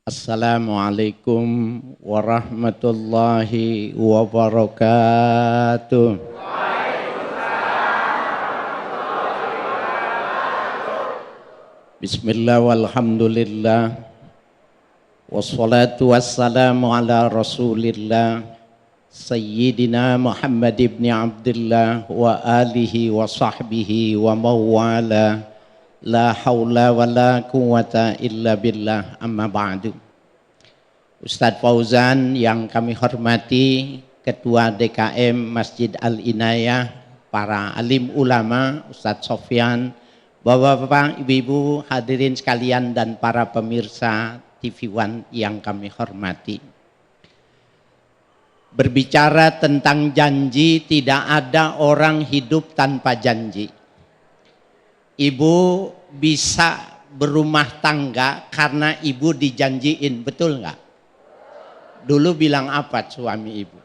Assalamualaikum warahmatullahi wabarakatuh. Bismillah walhamdulillah wassalatu wassalamu ala rasulillah Sayyidina Muhammad ibn Abdullah wa alihi wa sahbihi wa mawala. La haula wa la quwata illa billah, amma ba'du. Ustadz Fauzan yang kami hormati, Ketua DKM Masjid Al-Inayah, para alim ulama, Ustadz Sofyan, Bapak-bapak, Ibu-ibu, hadirin sekalian dan para pemirsa TV One yang kami hormati. Berbicara tentang janji, tidak ada orang hidup tanpa janji. Ibu bisa berumah tangga karena ibu dijanjiin, betul nggak? Dulu bilang apa suami ibu?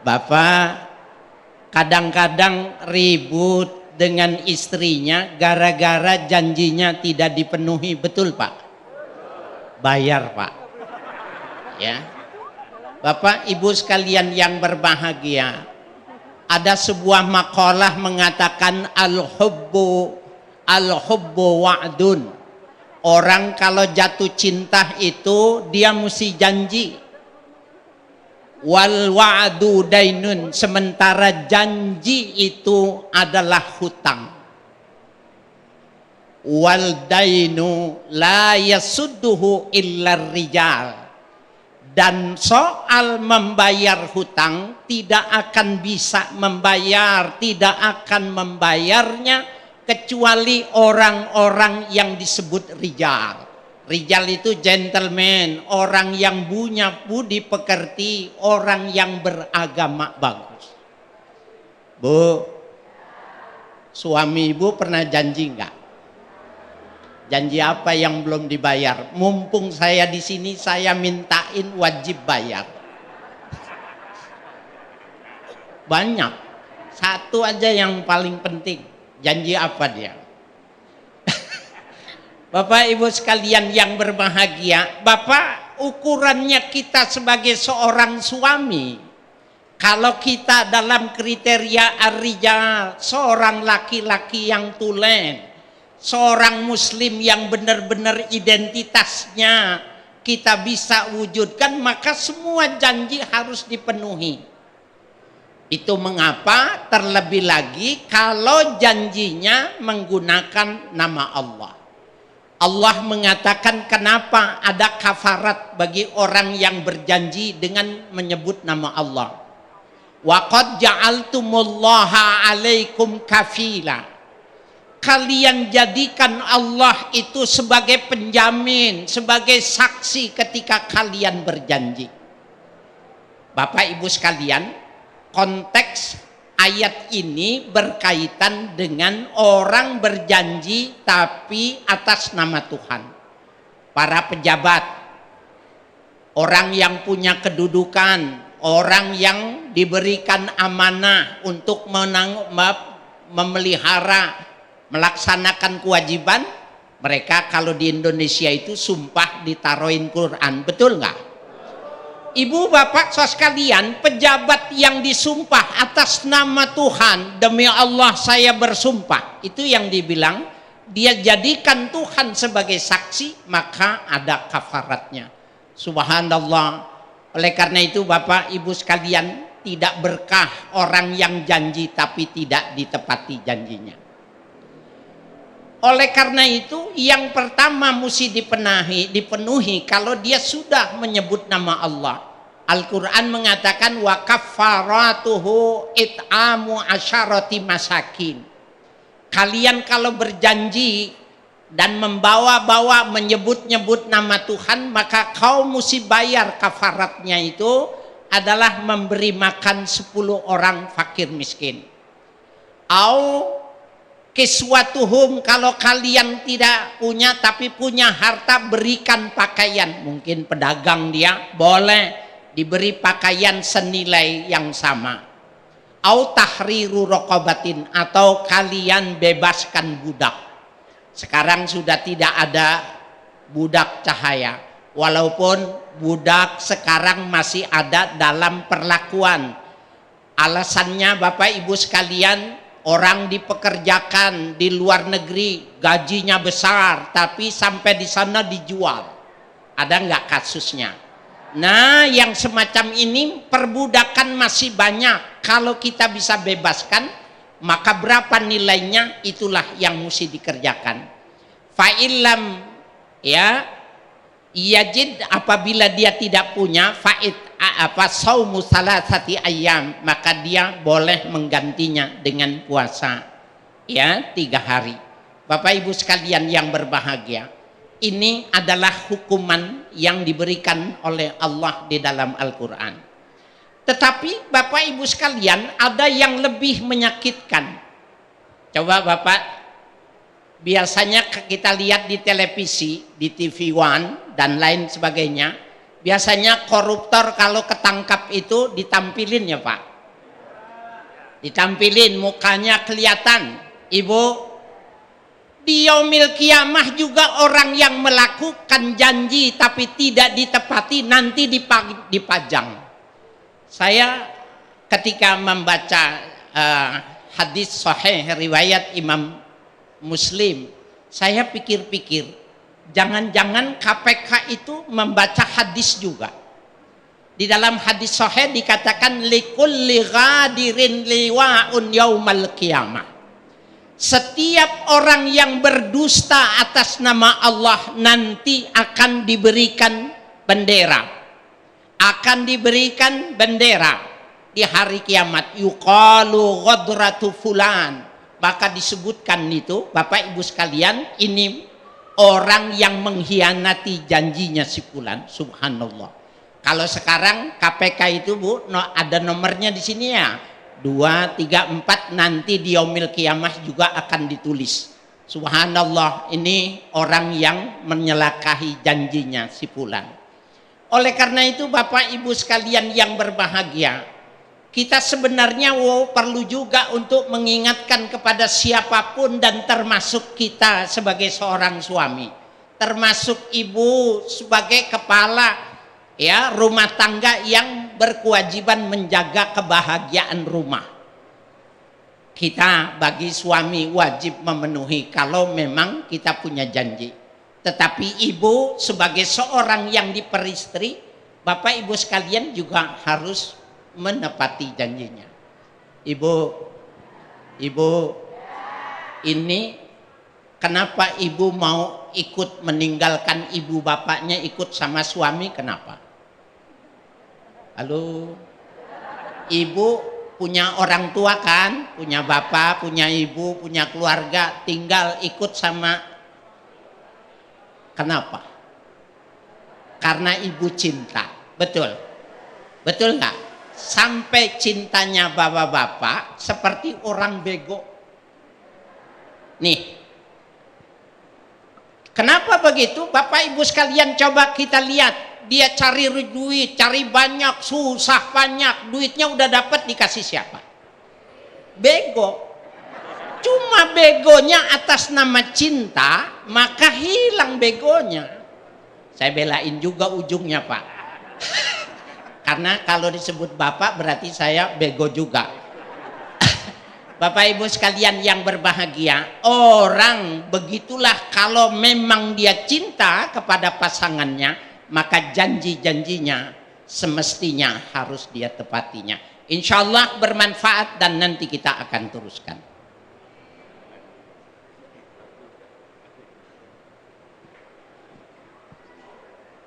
Bapak kadang-kadang ribut dengan istrinya gara-gara janjinya tidak dipenuhi, betul Pak? Bayar Pak. Ya. Bapak Ibu sekalian yang berbahagia, ada sebuah makalah mengatakan al-hubbu wa'dun. Orang kalau jatuh cinta itu dia mesti janji. Wal wa'du dainun, sementara janji itu adalah hutang. Wal dainu la yasudduhu illa rijal. Dan soal membayar hutang tidak akan bisa membayar, tidak akan membayarnya kecuali orang-orang yang disebut rijal. Rijal itu gentleman, orang yang punya budi pekerti, orang yang beragama bagus. Bu, suami ibu pernah janji enggak? Janji apa yang belum dibayar? Mumpung saya di sini, saya mintain wajib bayar. Banyak. Satu aja yang paling penting. Janji apa dia? Bapak Ibu sekalian yang berbahagia, Bapak, ukurannya kita sebagai seorang suami, kalau kita dalam kriteria ar-rijal, seorang laki-laki yang tulen, seorang muslim yang benar-benar identitasnya kita bisa wujudkan, maka semua janji harus dipenuhi. Itu mengapa terlebih lagi kalau janjinya menggunakan nama Allah. Allah mengatakan kenapa ada kafarat bagi orang yang berjanji dengan menyebut nama Allah. Wa qad ja'altumullaha 'alaikum kafila. Kalian jadikan Allah itu sebagai penjamin, sebagai saksi ketika kalian berjanji. Bapak Ibu sekalian, konteks ayat ini berkaitan dengan orang berjanji tapi atas nama Tuhan. Para pejabat, orang yang punya kedudukan, orang yang diberikan amanah untuk memelihara, melaksanakan kewajiban, mereka kalau di Indonesia itu sumpah ditaruhin Quran, betul nggak? Ibu bapak saudara sekalian, pejabat yang disumpah atas nama Tuhan, demi Allah saya bersumpah, itu yang dibilang dia jadikan Tuhan sebagai saksi, maka ada kafaratnya. Subhanallah. Oleh karena itu bapak ibu sekalian, tidak berkah orang yang janji tapi tidak ditepati janjinya. Oleh karena itu yang pertama mesti dipenuhi kalau dia sudah menyebut nama Allah. Al-Quran mengatakan wa kaffaratuhu it'amu asyarati masakin. Kalian kalau berjanji dan membawa-bawa menyebut-nyebut nama Tuhan, maka kau mesti bayar kafaratnya, itu adalah memberi makan 10 orang fakir miskin. Au kiswatuhum, kalau kalian tidak punya tapi punya harta, berikan pakaian. Mungkin pedagang dia, boleh diberi pakaian senilai yang sama. Au tahriru raqabatin, atau kalian bebaskan budak. Sekarang sudah tidak ada budak cahaya, walaupun budak sekarang masih ada dalam perlakuan. Alasannya Bapak Ibu sekalian, orang dipekerjakan di luar negeri, gajinya besar, tapi sampai di sana dijual. Ada nggak kasusnya? Nah, yang semacam ini perbudakan masih banyak. Kalau kita bisa bebaskan, maka berapa nilainya, itulah yang mesti dikerjakan. Fa'ilam ya yajid, apabila dia tidak punya, fa'id saumu salasati ayyam, maka dia boleh menggantinya dengan puasa ya 3 hari. Bapak Ibu sekalian yang berbahagia, ini adalah hukuman yang diberikan oleh Allah di dalam Al-Quran. Tetapi Bapak Ibu sekalian, ada yang lebih menyakitkan. Coba Bapak, biasanya kita lihat di televisi, di TV One dan lain sebagainya, biasanya koruptor kalau ketangkap itu ditampilin ya Pak, ditampilin mukanya kelihatan. Ibu, di yaumil kiamah juga orang yang melakukan janji tapi tidak ditepati nanti dipajang. Saya ketika membaca hadis sahih riwayat Imam Muslim, saya pikir-pikir, jangan-jangan KPK itu membaca hadis juga. Di dalam hadis sahih dikatakan likulli ghadirin liwa'un yaumal qiyamah. Setiap orang yang berdusta atas nama Allah nanti akan diberikan bendera. Akan diberikan bendera di hari kiamat. Yuqalu ghadratu fulan. Maka disebutkan itu, Bapak Ibu sekalian, ini orang yang mengkhianati janjinya si fulan. Subhanallah. Kalau sekarang KPK itu Bu, ada nomornya di sini ya. 2, 3, 4, nanti di yaumil kiamah juga akan ditulis. Subhanallah, ini orang yang menyelakahi janjinya si fulan. Oleh karena itu Bapak Ibu sekalian yang berbahagia, kita sebenarnya perlu juga untuk mengingatkan kepada siapapun dan termasuk kita sebagai seorang suami, termasuk ibu sebagai kepala ya rumah tangga yang berkewajiban menjaga kebahagiaan rumah. Kita bagi suami wajib memenuhi kalau memang kita punya janji. Tetapi ibu sebagai seorang yang diperistri, Bapak Ibu sekalian juga harus menepati janjinya. Ibu, ini kenapa ibu mau ikut meninggalkan ibu bapaknya ikut sama suami, kenapa? Halo, ibu punya orang tua kan, punya bapak, punya ibu, punya keluarga, tinggal ikut sama, kenapa? Karena ibu cinta, betul? Betul nggak? Sampai cintanya bapak-bapak seperti orang bego. Nih, kenapa begitu? Bapak Ibu sekalian coba kita lihat. Dia cari duit, cari banyak, susah banyak, duitnya udah dapat, dikasih siapa? Bego. Cuma begonya atas nama cinta, maka hilang begonya. Saya belain juga ujungnya Pak. Karena kalau disebut bapak berarti saya bego juga. Bapak Ibu sekalian yang berbahagia, orang begitulah kalau memang dia cinta kepada pasangannya, maka janji-janjinya semestinya harus dia tepatinya. Insya Allah bermanfaat dan nanti kita akan teruskan.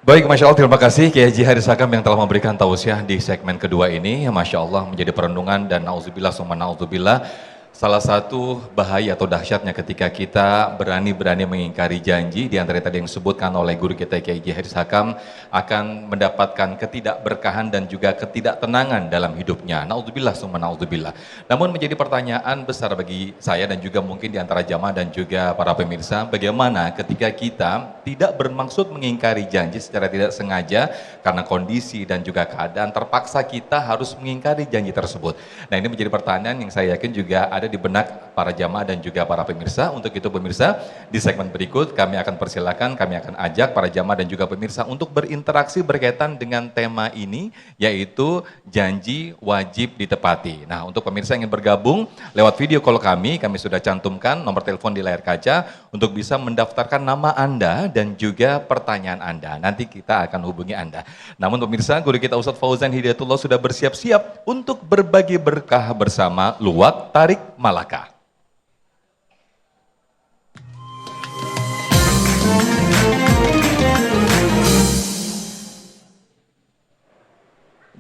Baik, Masya Allah, terima kasih Kiai Haji Haris Hakam yang telah memberikan tausiah di segmen kedua ini. Masya Allah menjadi perenungan dan na'udzubillah summa na'udzubillah. Salah satu bahaya atau dahsyatnya ketika kita berani-berani mengingkari janji, di antara tadi yang disebutkan oleh guru kita Kiai Haji Haris Hakam, akan mendapatkan ketidakberkahan dan juga ketidaktenangan dalam hidupnya. Na'udzubillah summa na'udzubillah. Namun menjadi pertanyaan besar bagi saya dan juga mungkin di antara jamaah dan juga para pemirsa, bagaimana ketika kita tidak bermaksud mengingkari janji secara tidak sengaja karena kondisi dan juga keadaan terpaksa kita harus mengingkari janji tersebut. Nah, ini menjadi pertanyaan yang saya yakin juga ada ada di benak para jamaah dan juga para pemirsa. Untuk itu pemirsa, di segmen berikut kami akan persilakan, kami akan ajak para jamaah dan juga pemirsa untuk berinteraksi berkaitan dengan tema ini, yaitu janji wajib ditepati. Nah, untuk pemirsa yang ingin bergabung lewat video call kami sudah cantumkan nomor telepon di layar kaca untuk bisa mendaftarkan nama Anda dan juga pertanyaan Anda. Nanti kita akan hubungi Anda. Namun pemirsa, guru kita Ustadz Fauzan Hidayatullah sudah bersiap-siap untuk berbagi berkah bersama Luwak Tarik Malaka.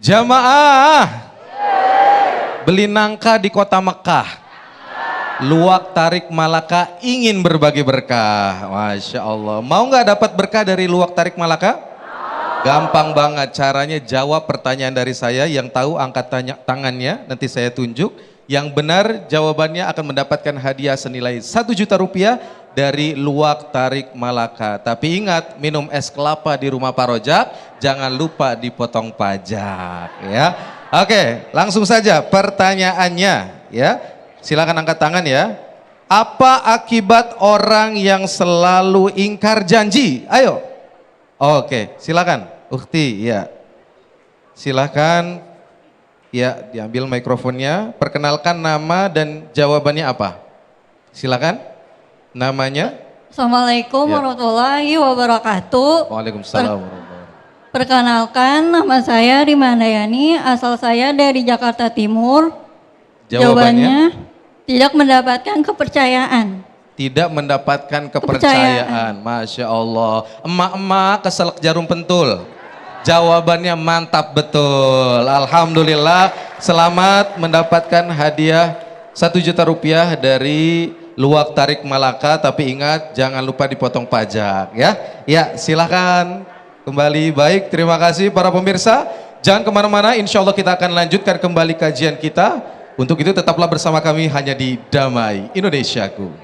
Jamaah, beli nangka di kota Mekah. Luwak Tarik Malaka ingin berbagi berkah. Masya Allah. Mau nggak dapat berkah dari Luwak Tarik Malaka? Gampang banget caranya, jawab pertanyaan dari saya. Yang tahu angkat tangannya, nanti saya tunjuk. Yang benar jawabannya akan mendapatkan hadiah senilai 1 juta rupiah dari Luwak Tarik Malaka. Tapi ingat, minum es kelapa di rumah Pak Rojak, jangan lupa dipotong pajak ya. Oke, langsung saja pertanyaannya ya. Silakan angkat tangan ya. Apa akibat orang yang selalu ingkar janji? Ayo. Oke, silakan. Ukhti, ya. Silakan. Ya, diambil mikrofonnya. Perkenalkan nama dan jawabannya apa? Silakan. Namanya? Assalamualaikum Ya. warahmatullahi wabarakatuh. Waalaikumsalam warahmatullahi wabarakatuh. Perkenalkan, nama saya Rimandayani, asal saya dari Jakarta Timur. Jawabannya? Tidak mendapatkan kepercayaan. Tidak mendapatkan kepercayaan. Masya Allah. Emak-emak keselak jarum pentul. Jawabannya mantap betul. Alhamdulillah, selamat mendapatkan hadiah 1 juta rupiah dari Luwak Tarik Malaka. Tapi ingat, jangan lupa dipotong pajak ya. Ya, silahkan kembali. Baik, terima kasih para pemirsa. Jangan kemana-mana, insya Allah kita akan lanjutkan kembali kajian kita. Untuk itu tetaplah bersama kami hanya di Damai Indonesiaku.